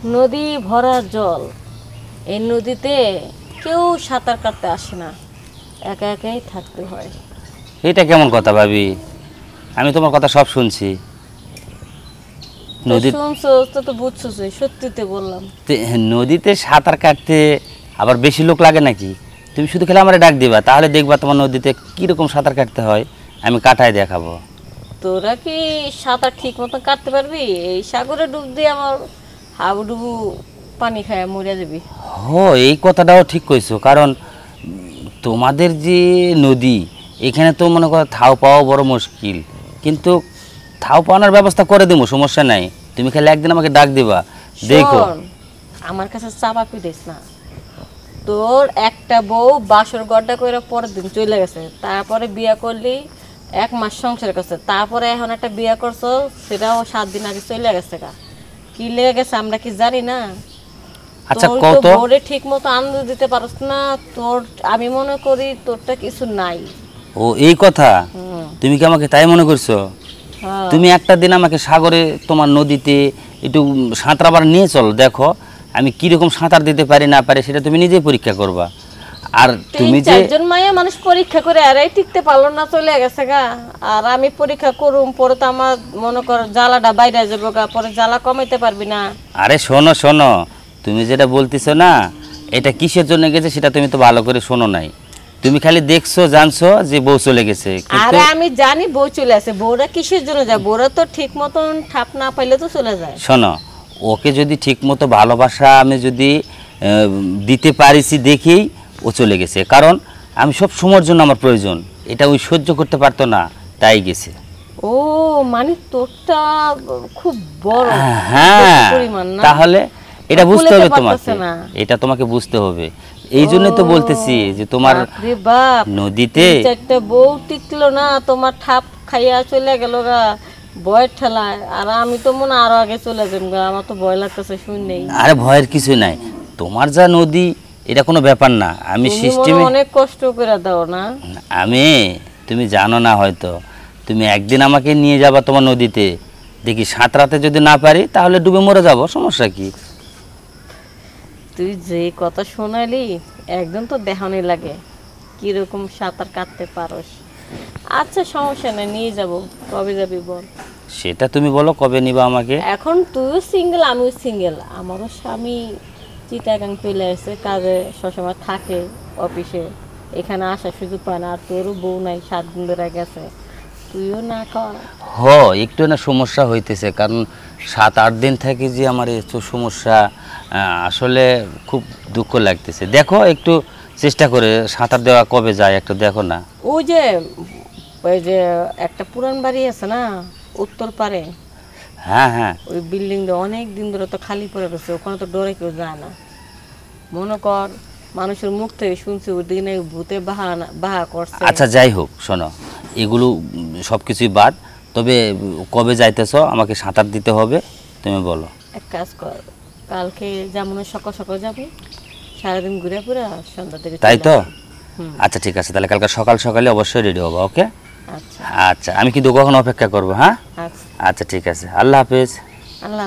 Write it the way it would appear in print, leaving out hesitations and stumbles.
নদী ভরা জল, এই নদীতে কেউ সাঁতার কাটতে আসে না, একা একাই থাকতে হয়। এটা কেমন কথা ভাবি? আমি তোমার কথা সব শুনছি। তো শুনছো তো বুঝছো, সত্যিতে বললাম। নদীতে সাঁতার কাটতে আবার বেশি লোক লাগে নাকি? তুমি শুধু খেলে আমার ডাক দিবা, তাহলে দেখবা তোমার নদীতে কিরকম সাঁতার কাটতে হয়, আমি কাটায় দেখাবো। তোরা কি সাঁতার ঠিক মতো কাটতে পারবি? এই সাগরে ডুব দিয়ে আমার হাবুডুবু পানি খায় মরে যাবি। এই কথাটাও ঠিক কইছো, কারণ তোমাদের যে নদী, এখানে তো মনে করো থাও পাওয়া বড় মুশকিল, কিন্তু থাও পাওয়ার ব্যবস্থা করে দেবো, সমস্যা নাই। তুমি খালি একদিন আমাকে ডাক দিবা, দেখো। শোন, আমার কাছে চাপা পিটিস না। তোর একটা বউ বাসর গড্ডা করে পরের দিন চলে গেছে, তারপরে বিয়ে করলি, 1 মাস সংসার করছে, তারপরে এখন একটা বিয়ে করছো, সেটাও 7 দিন আগে চলে গেছে। কি লেগে গেছে আমরা কি জানি না? আচ্ছা, তোর কত তো বউরে ঠিক মতো আনন্দ দিতে পারছ না। তোর আমি মনে করি তোরটা কিছু নাই। এই কথা তুমি কি আমাকে তাই মনে করছো? হ্যাঁ। তুমি একটা দিন আমাকে সাগরে, তোমার নদীতে একটু সাঁতরাবার নিয়ে চলো, দেখো আমি কিরকম সাঁতার দিতে পারি না পারি, সেটা তুমি নিজেই পরীক্ষা করবা। আর তুমি যে 3-4 মাইয়া মানুষ পরীক্ষা করে আর এই টিকতে পারলো না, চলে গেছে গা। আর আমি পরীক্ষা করুম, পরে তো আমার মনে কর জ্বালাটা বাইরে যাবো গা, পরে জ্বালা কমাইতে পারবি না। আরে শোনো শোনো, তুমি যেটা বলতেছো না, এটা কিসের জন্য গেছে সেটা তুমি তো ভালো করে শোনো নাই। তুমি খালি দেখছো জানছো যে বউ চলে গেছে, কিন্তু আরে আমি জানি বউ চলে আসে, বউরা কিসের জন্য যায়? বউরা তো ঠিক মতন ঠাপ না পাইলে তো চলে যায়। শোনো, ওকে যদি ঠিক মতো ভালোবাসা আমি যদি দিতে পারিছি দেখেই ও চলে গেছে, কারণ আমি সব সময়ের জন্য আমার প্রয়োজন, এটা ওই সহ্য করতে পারতো না, তাই গেছে। ও মানে তোরটা খুব বড় হ্যাঁ, পরিমাণ না? তাহলে এটা বুঝতে হবে ভুলেতে তোমাকে, পারতেছে না। এটা তোমাকে বুঝতে হবে। এই জন্য তো বলতেছি যে তোমার বাপরে বাপ, নদীতে 3-4টা বউ টিকলো না, তোমার ঠাপ খাইয়া চলে গেল গা ভয়ের ঠেলায়। আর আমি তো মনে আরো আগে চলে যাম গা, আমার তো ভয় লাগতেছে শুনলেই। আরে ভয়ের কিছু নাই, তোমার যা নদী এটা কোনো ব্যাপার না। আমি তুমি সিস্টেমে মনে অনেক কষ্ট করে দাও না? আমি, তুমি জানো না হয়তো, তুমি একদিন আমাকে নিয়ে যাবা তোমার নদীতে, দেখি সাঁতরাতে যদি না পারি তাহলে ডুবে মরে যাব, সমস্যা কি? তুই যে কথা শোনালি, একদম তো দেখানি লাগে কিরকম সাঁতার কাটতে পারস। আচ্ছা সমস্যা নেই, নিয়ে যাব। কবে যাবি বল? সেটা তুমি বলো, কবে নিবা আমাকে? এখন তুইও সিঙ্গেল, আমিও সিঙ্গেল। আমারও স্বামী চিটাগাং চলে আসছে, কাজে সবসময় থাকে অফিসে, এখানে আসার সুযোগ পায় না। আর তোরও বউ নাই, 7 দিন ধরে গেছে, তুইও না কর। একটু না সমস্যা হইতেছে, কারণ 7-8 দিন থেকে যে আমার এত সমস্যা, আসলে খুব দুঃখ লাগতেছে। দেখো একটু চেষ্টা করে সাঁতার দেওয়া কবে যায় একটু দেখো না। ওই যে একটা পুরান বাড়ি আছে না উত্তর পারে, হ্যাঁ হ্যাঁ, ওই বিল্ডিংটা অনেক দিন ধরে তো খালি পড়ে গেছে, ওখানে তো ডরে কেউ যায় না। মনে কর মানুষের মুখ থেকে শুনছি ওই দিনে ভূতে বাহা করছে। আচ্ছা যাই হোক, শোনো এগুলো সব কিছুই বাদ, তবে কবে যাইতেছো? আমাকে সাঁতার দিতে হবে, তুমি বলো। এক কাজ কর, কালকে যেমন সকাল সকাল যাবি, সারাদিন ঘুরে পুরা সন্ধ্যা থেকে তাই চলে তো? আসবি। আচ্ছা ঠিক আছে, তাহলে কালকে সকাল সকালে অবশ্যই রেডি হবো। ওকে, আচ্ছা আচ্ছা আমি কিন্তু কখন অপেক্ষা করবো? হ্যাঁ আচ্ছা। আচ্ছা ঠিক আছে, আল্লাহ হাফেজ। আল্লাহ